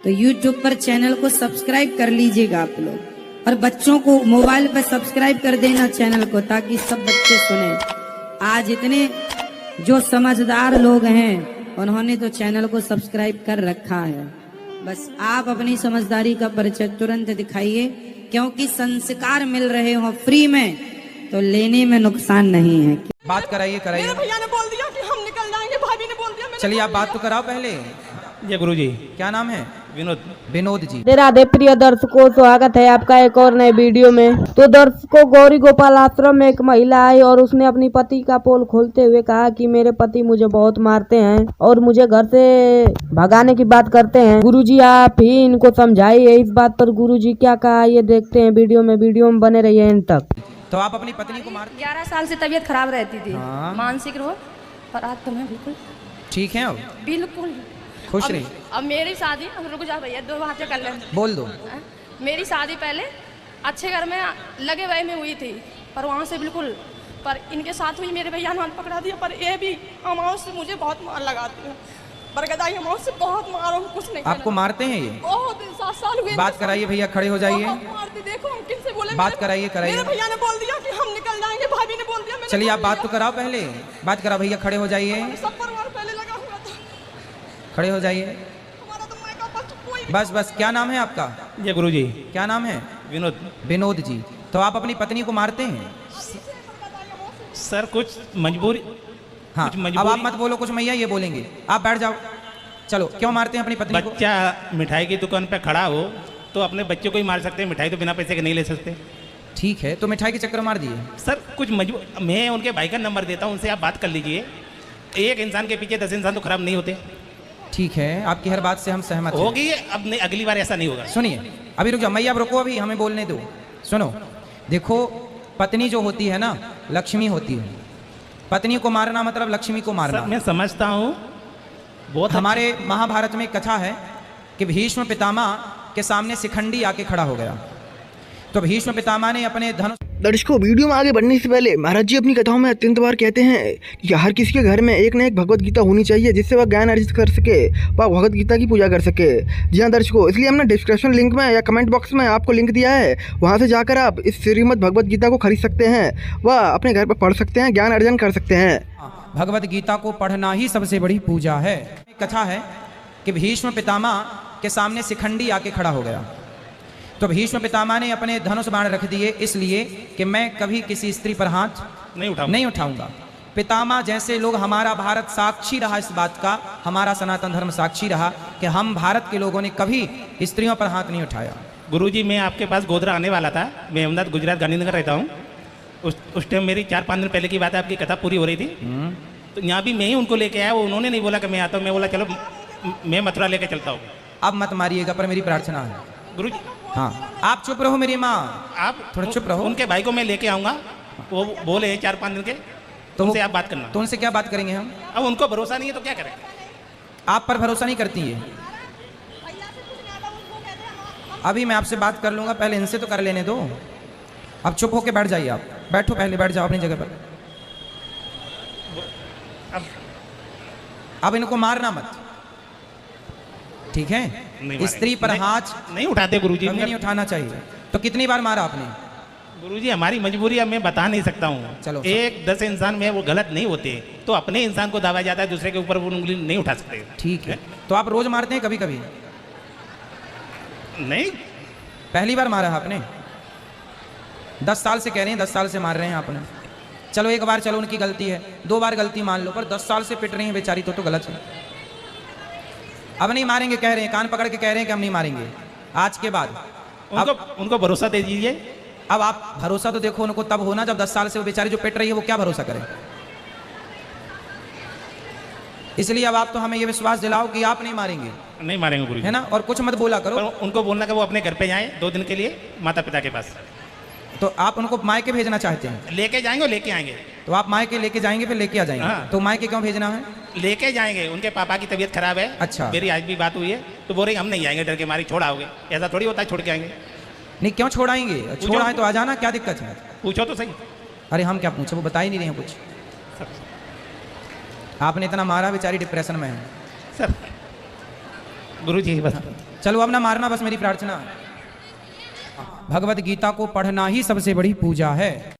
तो YouTube पर channel को सब्सक्राइब कर लीजिएगा आप लोग, और बच्चों को मोबाइल पर सब्सक्राइब कर देना चैनल को, ताकि सब बच्चे सुने। आज इतने जो समझदार लोग हैं उन्होंने तो चैनल को सब्सक्राइब कर रखा है। बस आप अपनी समझदारी का परिचय तुरंत दिखाइए, क्योंकि संस्कार मिल रहे हो फ्री में तो लेने में नुकसान नहीं है। बात कराइए मेरे भैया ने बोल दिया कि हम निकल जाएंगे, भाभी ने बोल दिया। चलिए आप बात तो कराओ पहले। जय गुरु जी। क्या नाम है? विनोद। विनोद जी। राधे प्रिय दर्शकों, स्वागत है आपका एक और नए वीडियो में। तो दर्शकों, गौरी गोपाल आश्रम में एक महिला आई और उसने अपनी पति का पोल खोलते हुए कहा कि मेरे पति मुझे बहुत मारते हैं और मुझे घर से भगाने की बात करते हैं। गुरुजी आप ही इनको समझाइए इस बात पर गुरुजी क्या कहा, ये देखते हैं वीडियो में बने रहिए एंड तक। तो आप अपनी पत्नी को मार 11 साल से तबीयत खराब रहती थी। हाँ। मानसिक रोग, पर आज तो मैं बिल्कुल ठीक है? अब बिल्कुल खुश रही। अब मेरी शादी, रुक जा भैया, दो बातें कर ले। बोल दो। मेरी शादी पहले अच्छे घर में लगे हुए में हुई थी, पर वहाँ से बिल्कुल, पर इनके साथ हुई, मेरे भैया ने हाथ पकड़ा दिया। पर ये भी अमाउंट से मुझे बहुत मार लगाती है, बरगदाई अमाउंट से बहुत मारो, कुछ नहीं। आपको मारते हैं ये? बहुत 7 साल हुए। बात कराइए भैया, खड़े हो जाइए। मारती, देखो हम किनसे बोले। बात कराइए मेरे भैया ने बोल दिया कि हम निकल जाएंगे, भाभी ने बोल दिया। चलिए आप बात तो कराओ पहले। बात कराओ भैया, खड़े हो जाइए। सब परिवार पहले लगा हुआ था। खड़े हो जाइए। हमारा तो मायका बच कोई बस बस, क्या नाम है आपका? जय गुरु जी। क्या नाम है? विनोद। विनोद जी। तो आप अपनी पत्नी को मारते हैं? सर कुछ मजबूरी। हाँ, कुछ अब मजबूरी। आप मत बोलो कुछ, मैया ये बोलेंगे। आप बैठ जाओ। चलो, क्यों मारते हैं अपनी पत्नी को? बच्चा मिठाई की दुकान पे खड़ा हो तो अपने बच्चे को ही मार सकते हैं, मिठाई तो बिना पैसे के नहीं ले सकते। ठीक है, तो मिठाई के चक्कर मार दिए। सर कुछ मजबूर, मैं उनके भाई का नंबर देता हूँ, उनसे आप बात कर लीजिए। एक इंसान के पीछे 10 इंसान तो खराब नहीं होते। ठीक है, आपकी हर बात से हम सहमत हैं। होगी, अब नहीं, अगली बार ऐसा नहीं होगा। सुनिए, अभी रुक जाओ मैया, आप रुको, अभी हमें बोलने दो। सुनो, देखो, पत्नी जो होती है ना, लक्ष्मी होती है। पत्नी को मारना मतलब लक्ष्मी को मारना। सर मैं समझता हूँ, बहुत हमारे महाभारत में एक कथा है कि भीष्म पितामह के सामने शिखंडी आके खड़ा हो गया, तो भीष्म पितामह ने अपने धनुष। दर्शकों, वीडियो में आगे बढ़ने से पहले महाराज जी अपनी कथाओं में अत्यंत बार कहते हैं कि हर किसी के घर में एक न एक भगवत गीता होनी चाहिए, जिससे वह ज्ञान अर्जित कर सके, वह भगवत गीता की पूजा कर सके। जी हाँ दर्शकों, इसलिए हमने डिस्क्रिप्शन लिंक में या कमेंट बॉक्स में आपको लिंक दिया है, वहाँ से जाकर आप इस श्रीमद् भगवत गीता को खरीद सकते हैं, वह अपने घर पर पढ़ सकते हैं, ज्ञान अर्जन कर सकते हैं। भगवत गीता को पढ़ना ही सबसे बड़ी पूजा है। कथा है कि भीष्म पितामह के सामने शिखंडी आके खड़ा हो गया, तो भीष्म पितामह ने अपने धनुष बाण रख दिए, इसलिए कि मैं कभी किसी स्त्री पर हाथ नहीं उठाऊंगा। पितामह जैसे लोग, हमारा भारत साक्षी रहा इस बात का, हमारा सनातन धर्म साक्षी रहा कि हम भारत के लोगों ने कभी स्त्रियों पर हाथ नहीं उठाया। गुरुजी मैं आपके पास गोधरा आने वाला था, मैं अहमदाबाद गुजरात गांधीनगर रहता हूँ। उस टाइम मेरी 4-5 दिन पहले की बात है, आपकी कथा पूरी हो रही थी, तो यहाँ भी मैं ही उनको लेके आया। वो उन्होंने नहीं बोला कि मैं आता हूँ, मैं बोला चलो मैं मथुरा लेके चलता हूँ। अब मत मारिएगा, पर मेरी प्रार्थना है। गुरुजी हाँ, आप चुप रहो मेरी माँ, आप थोड़ा चुप रहो। उनके भाई को मैं लेके आऊँगा, वो बोले 4-5 दिन के, तो उनसे आप बात करना। तो उनसे क्या बात करेंगे हम? अब उनको भरोसा नहीं है तो क्या करें? आप पर भरोसा नहीं करती है। अभी मैं आपसे बात कर लूँगा, पहले इनसे तो कर लेने दो। अब चुप होके बैठ जाइए, आप बैठो, पहले बैठ जाओ अपनी जगह पर। अब इनको मारना मत, ठीक है? स्त्री पर हाथ नहीं उठाते गुरुजी, नहीं उठाना चाहिए। तो कितनी बार मारा आपने? गुरुजी हमारी मजबूरी अब मैं बता नहीं सकता हूँ। चलो, 1-10 इंसान में वो गलत नहीं होते, तो अपने इंसान को दावा जाता है, दूसरे के ऊपर वो उंगली नहीं उठा सकते। ठीक है, तो आप रोज मारते हैं? कभी कभी नहीं, पहली बार मारा है आपने? 10 साल से कह रहे हैं, 10 साल से मार रहे हैं आपने। चलो एक बार, चलो उनकी गलती है, 2 बार गलती मान लो, पर 10 साल से पिट रही हैं बेचारी, तो गलत है। अब नहीं मारेंगे कह रहे हैं, कान पकड़ के कह रहे हैं कि हम नहीं मारेंगे आज के बाद। उनको भरोसा दे दीजिए। अब आप भरोसा तो देखो उनको तब होना जब 10 साल से वो बेचारी जो पिट रही है वो क्या भरोसा करे। इसलिए अब आप तो हमें ये विश्वास दिलाओ कि आप नहीं मारेंगे। नहीं मारेंगे गुरुजी, है ना? और कुछ मत बोला करो। उनको बोलना कि वो अपने घर पे जाएं 2 दिन के लिए माता पिता के पास। तो आप उनको मायके भेजना चाहते हैं? लेके जाएंगे और लेके आएंगे। तो आप मायके लेके जाएंगे फिर लेके आ जाएंगे। हाँ। तो मायके क्यों भेजना है? लेके जाएंगे, उनके पापा की तबीयत खराब है। अच्छा, मेरी आज भी बात हुई है, तो बोल रहे हम नहीं आएंगे, डर के मारी छोड़ आओगे। ऐसा थोड़ी होता है छोड़ के आएंगे। नहीं, क्यों छोड़ाएंगे? छोड़ा है तो आ जाना, क्या दिक्कत है? पूछो तो सही। अरे हम क्या पूछे, वो बता ही नहीं रहे हैं कुछ। आपने इतना मारा, बेचारी डिप्रेशन में है। सर गुरु जी बस। चलो अब ना मारना, बस मेरी प्रार्थना। भगवत गीता को पढ़ना ही सबसे बड़ी पूजा है।